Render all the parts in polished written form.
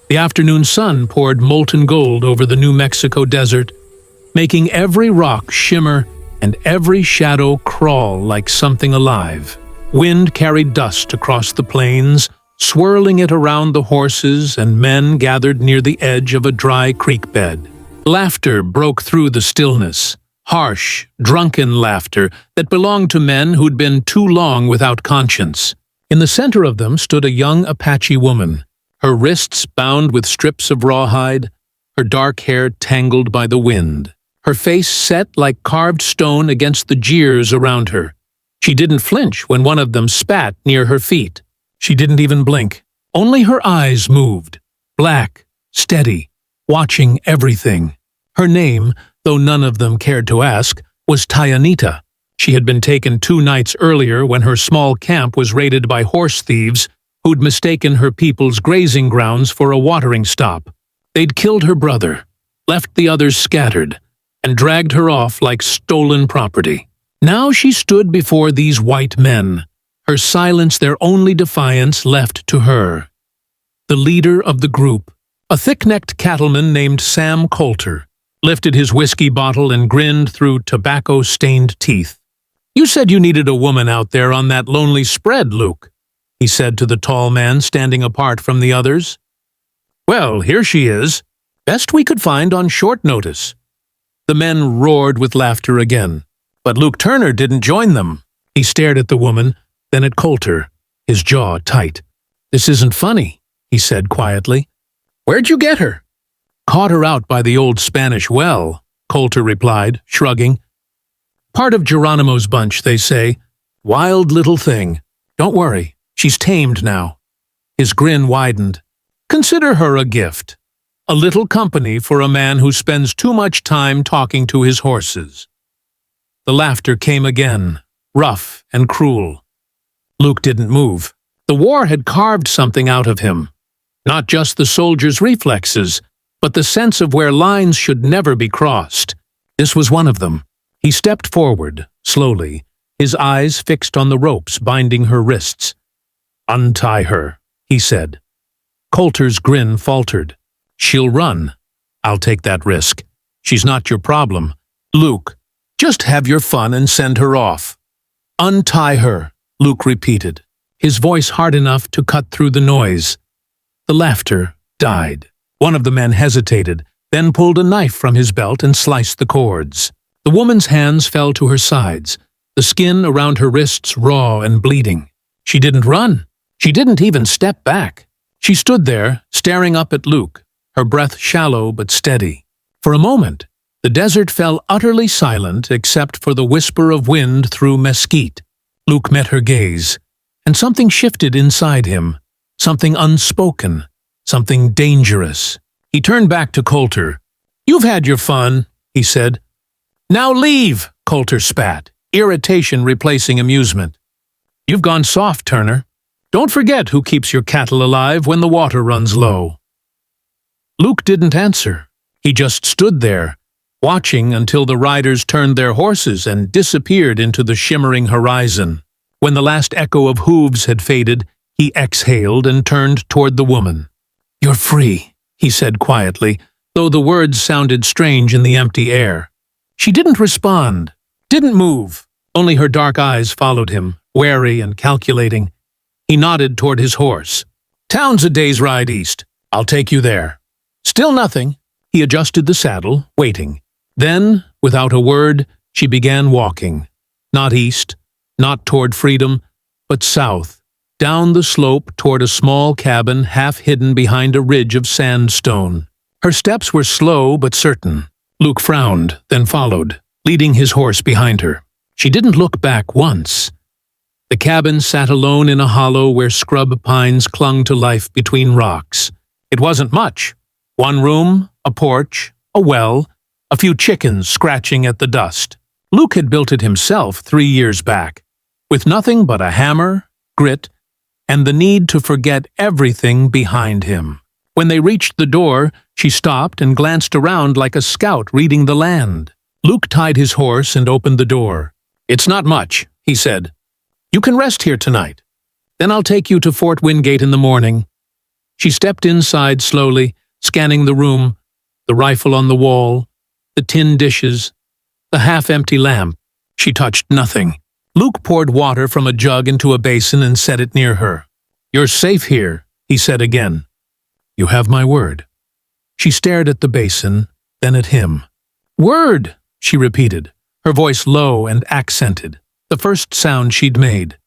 The afternoon sun poured molten gold over the New Mexico desert, making every rock shimmer and every shadow crawl like something alive. Wind carried dust across the plains, swirling it around the horses and men gathered near the edge of a dry creek bed. Laughter broke through the stillness, harsh, drunken laughter that belonged to men who'd been too long without conscience. In the center of them stood a young Apache woman, her wrists bound with strips of rawhide, her dark hair tangled by the wind, her face set like carved stone against the jeers around her. She didn't flinch when one of them spat near her feet. She didn't even blink. Only her eyes moved, black, steady, watching everything. Her name, though none of them cared to ask, was Tayanita. She had been taken 2 nights earlier when her small camp was raided by horse thieves who'd mistaken her people's grazing grounds for a watering stop. They'd killed her brother, left the others scattered, and dragged her off like stolen property. Now she stood before these white men, her silence their only defiance left to her. The leader of the group, a thick-necked cattleman named Sam Coulter, lifted his whiskey bottle and grinned through tobacco-stained teeth. "You said you needed a woman out there on that lonely spread, Luke," he said to the tall man standing apart from the others. "Well, here she is. Best we could find on short notice." The men roared with laughter again, but Luke Turner didn't join them. He stared at the woman, then at Coulter, his jaw tight. "This isn't funny," he said quietly. "Where'd you get her?" "Caught her out by the old Spanish well," Coulter replied, shrugging. "Part of Geronimo's bunch, they say. Wild little thing. Don't worry, she's tamed now." His grin widened. "Consider her a gift. A little company for a man who spends too much time talking to his horses." The laughter came again, rough and cruel. Luke didn't move. The war had carved something out of him. Not just the soldier's reflexes, but the sense of where lines should never be crossed. This was one of them. He stepped forward, slowly, his eyes fixed on the ropes binding her wrists. "Untie her," he said. Coulter's grin faltered. "She'll run. I'll take that risk. She's not your problem. Luke, just have your fun and send her off." "Untie her," Luke repeated, his voice hard enough to cut through the noise. The laughter died. One of the men hesitated, then pulled a knife from his belt and sliced the cords. The woman's hands fell to her sides, the skin around her wrists raw and bleeding. She didn't run. She didn't even step back. She stood there, staring up at Luke, her breath shallow but steady. For a moment, the desert fell utterly silent except for the whisper of wind through mesquite. Luke met her gaze, and something shifted inside him, something unspoken, something dangerous. He turned back to Coulter. "You've had your fun," he said. "Now leave," Coulter spat, irritation replacing amusement. "You've gone soft, Turner. Don't forget who keeps your cattle alive when the water runs low." Luke didn't answer. He just stood there, watching until the riders turned their horses and disappeared into the shimmering horizon. When the last echo of hooves had faded, he exhaled and turned toward the woman. "You're free," he said quietly, though the words sounded strange in the empty air. She didn't respond, didn't move. Only her dark eyes followed him, wary and calculating. He nodded toward his horse. "Town's a day's ride east. I'll take you there." Still nothing. He adjusted the saddle, waiting. Then, without a word, she began walking. Not east, not toward freedom, but south, down the slope toward a small cabin half hidden behind a ridge of sandstone. Her steps were slow but certain. Luke frowned, then followed, leading his horse behind her. She didn't look back once. The cabin sat alone in a hollow where scrub pines clung to life between rocks. It wasn't much. One room, a porch, a well, a few chickens scratching at the dust. Luke had built it himself 3 years back, with nothing but a hammer, grit, and the need to forget everything behind him. When they reached the door, she stopped and glanced around like a scout reading the land. Luke tied his horse and opened the door. "It's not much," he said. "You can rest here tonight. Then I'll take you to Fort Wingate in the morning." She stepped inside slowly, scanning the room, the rifle on the wall, the tin dishes, the half-empty lamp. She touched nothing. Luke poured water from a jug into a basin and set it near her. "You're safe here," he said again. "You have my word." She stared at the basin, then at him. "Word," she repeated, her voice low and accented, the first sound she'd made.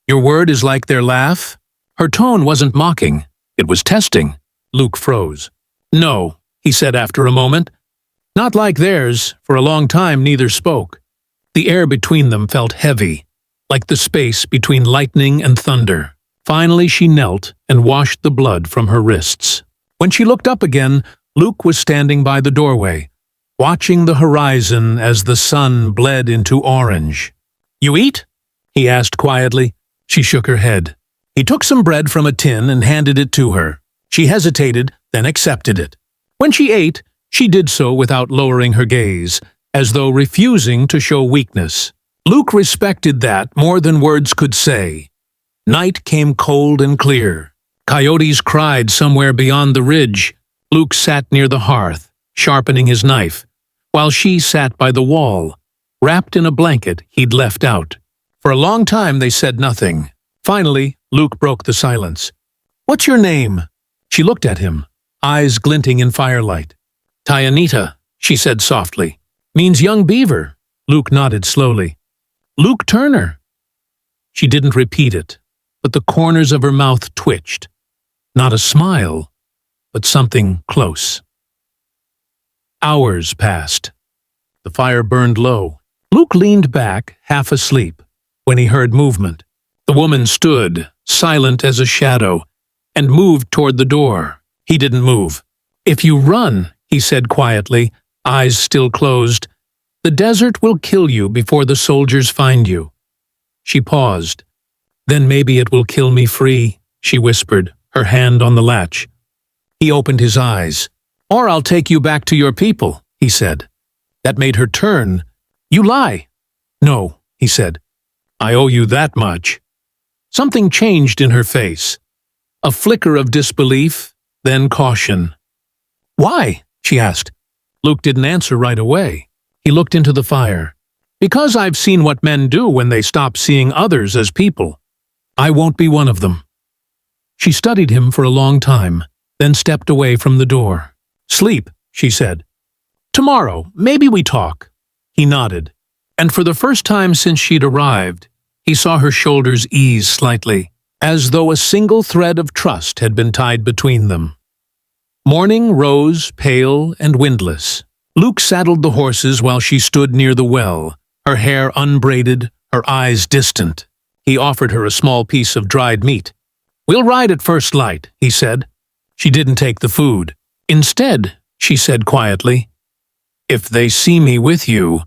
"Your word is like their laugh?" Her tone wasn't mocking. It was testing. Luke froze. "No," he said after a moment. "Not like theirs." For a long time neither spoke. The air between them felt heavy, like the space between lightning and thunder. Finally she knelt and washed the blood from her wrists. When she looked up again, Luke was standing by the doorway, watching the horizon as the sun bled into orange. "You eat?" he asked quietly. She shook her head. He took some bread from a tin and handed it to her. She hesitated, then accepted it. When she ate, she did so without lowering her gaze, as though refusing to show weakness. Luke respected that more than words could say. Night came cold and clear. Coyotes cried somewhere beyond the ridge. Luke sat near the hearth, sharpening his knife, while she sat by the wall, wrapped in a blanket he'd left out. For a long time they said nothing. Finally, Luke broke the silence. "What's your name?" She looked at him, eyes glinting in firelight. "Tyanita," she said softly. "Means young beaver." Luke nodded slowly. "Luke Turner." She didn't repeat it, but the corners of her mouth twitched. Not a smile, but something close. Hours passed. The fire burned low. Luke leaned back, half asleep, when he heard movement. The woman stood, silent as a shadow, and moved toward the door. He didn't move. "If you run," he said quietly, eyes still closed, "the desert will kill you before the soldiers find you." She paused. "Then maybe it will kill me free," she whispered, her hand on the latch. He opened his eyes. "Or I'll take you back to your people," he said. That made her turn. "You lie." "No," he said. "I owe you that much." Something changed in her face. A flicker of disbelief, then caution. "Why?" she asked. Luke didn't answer right away. He looked into the fire. "Because I've seen what men do when they stop seeing others as people. I won't be one of them." She studied him for a long time, then stepped away from the door. "Sleep," she said. "Tomorrow, maybe we talk." He nodded, and for the first time since she'd arrived, he saw her shoulders ease slightly, as though a single thread of trust had been tied between them. Morning rose, pale and windless. Luke saddled the horses while she stood near the well, her hair unbraided, her eyes distant. He offered her a small piece of dried meat. "We'll ride at first light," he said. She didn't take the food. "Instead," she said quietly, "if they see me with you,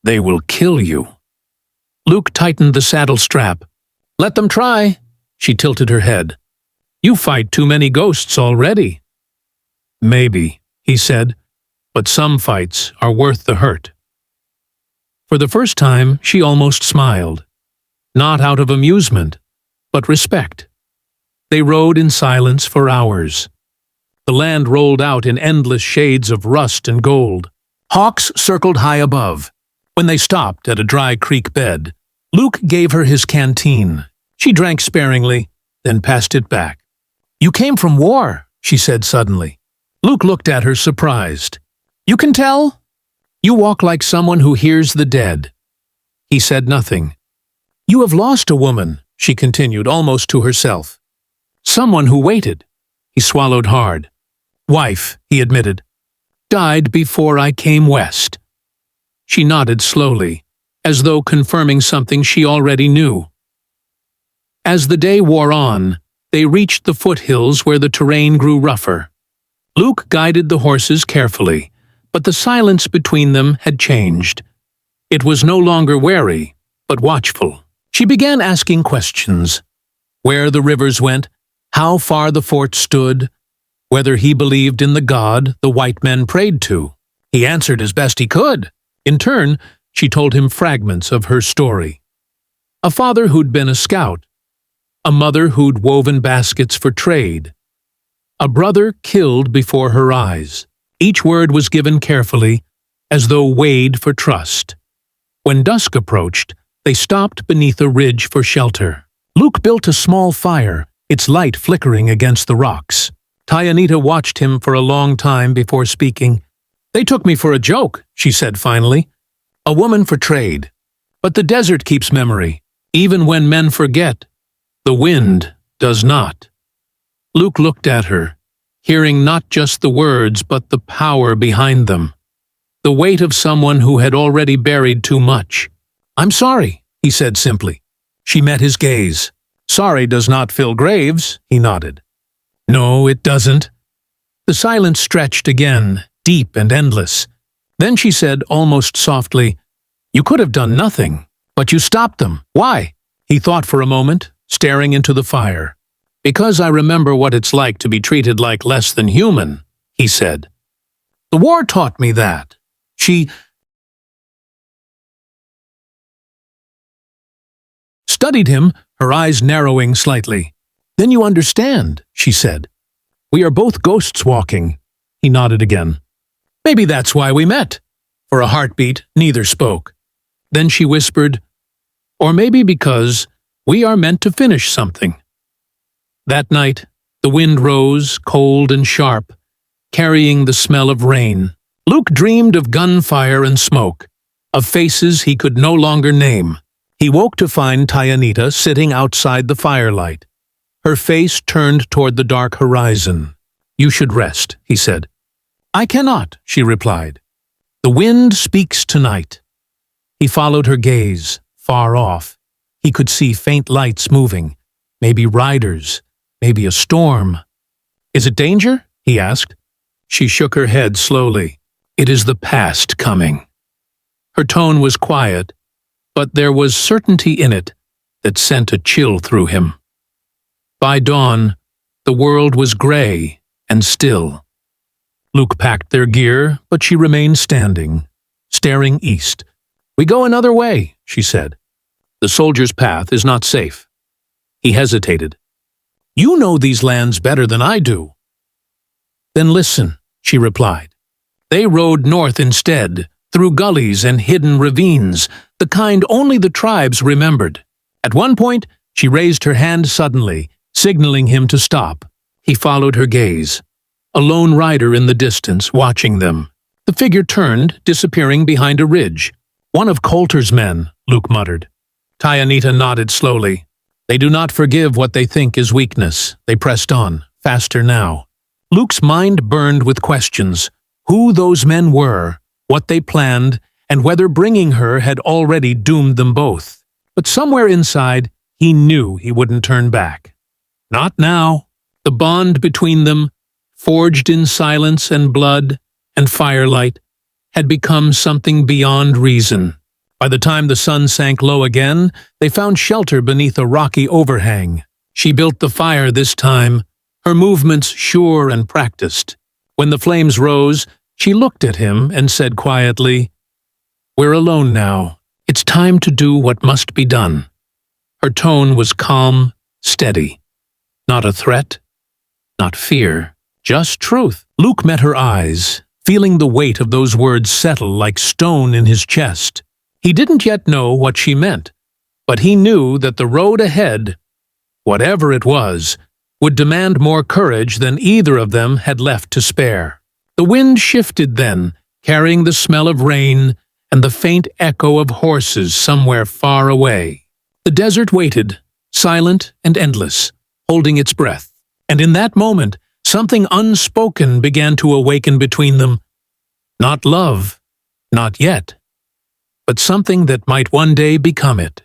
they will kill you." Luke tightened the saddle strap. "Let them try." She tilted her head. "You fight too many ghosts already." "Maybe," he said, "but some fights are worth the hurt." For the first time, she almost smiled. Not out of amusement, but respect. They rode in silence for hours. The land rolled out in endless shades of rust and gold. Hawks circled high above. When they stopped at a dry creek bed, Luke gave her his canteen. She drank sparingly, then passed it back. "You came from war," she said suddenly. Luke looked at her surprised. "You can tell? You walk like someone who hears the dead." He said nothing. "You have lost a woman," she continued, almost to herself. "Someone who waited." He swallowed hard. "Wife," he admitted. "Died before I came west." She nodded slowly, as though confirming something she already knew. As the day wore on, they reached the foothills where the terrain grew rougher. Luke guided the horses carefully, but the silence between them had changed. It was no longer wary, but watchful. She began asking questions. Where the rivers went, how far the fort stood, whether he believed in the God the white men prayed to. He answered as best he could. In turn, she told him fragments of her story. A father who'd been a scout, a mother who'd woven baskets for trade, A brother killed before her eyes. Each word was given carefully, as though weighed for trust. When dusk approached, they stopped beneath a ridge for shelter. Luke built a small fire, its light flickering against the rocks. Tyanita watched him for a long time before speaking. "They took me for a joke," she said finally. "A woman for trade. But the desert keeps memory. Even when men forget, the wind does not." Luke looked at her, hearing not just the words but the power behind them. The weight of someone who had already buried too much. "I'm sorry," he said simply. She met his gaze. "Sorry does not fill graves," he nodded. "No, it doesn't." The silence stretched again, deep and endless. Then she said, almost softly, "You could have done nothing, but you stopped them. Why?" He thought for a moment, staring into the fire. "Because I remember what it's like to be treated like less than human," he said. "The war taught me that." She studied him, her eyes narrowing slightly. "Then you understand," she said. "We are both ghosts walking." He nodded again. "Maybe that's why we met." For a heartbeat, neither spoke. Then she whispered, "Or maybe because we are meant to finish something." That night, the wind rose, cold and sharp, carrying the smell of rain. Luke dreamed of gunfire and smoke, of faces he could no longer name. He woke to find Tyanita sitting outside the firelight, her face turned toward the dark horizon. "You should rest," he said. "I cannot," she replied. "The wind speaks tonight." He followed her gaze, far off. He could see faint lights moving, maybe riders, maybe a storm. "Is it danger?" he asked. She shook her head slowly. "It is the past coming." Her tone was quiet, but there was certainty in it that sent a chill through him. By dawn, the world was gray and still. Luke packed their gear, but she remained standing, staring east. "We go another way," she said. "The soldier's path is not safe." He hesitated. "You know these lands better than I do." "Then listen," she replied. They rode north instead, through gullies and hidden ravines, the kind only the tribes remembered. At one point, she raised her hand suddenly, signaling him to stop. He followed her gaze. A lone rider in the distance, watching them. The figure turned, disappearing behind a ridge. "One of Coulter's men," Luke muttered. Tyanita nodded slowly. "They do not forgive what they think is weakness." They pressed on, faster now. Luke's mind burned with questions. Who those men were, what they planned, and whether bringing her had already doomed them both. But somewhere inside, he knew he wouldn't turn back. Not now. The bond between them, forged in silence and blood and firelight, had become something beyond reason. By the time the sun sank low again, they found shelter beneath a rocky overhang. She built the fire this time, her movements sure and practiced. When the flames rose, she looked at him and said quietly, "We're alone now. It's time to do what must be done." Her tone was calm, steady. Not a threat, not fear, just truth. Luke met her eyes, feeling the weight of those words settle like stone in his chest. He didn't yet know what she meant, but he knew that the road ahead, whatever it was, would demand more courage than either of them had left to spare. The wind shifted then, carrying the smell of rain and the faint echo of horses somewhere far away. The desert waited, silent and endless, holding its breath. And in that moment, something unspoken began to awaken between them. Not love, not yet, but something that might one day become it.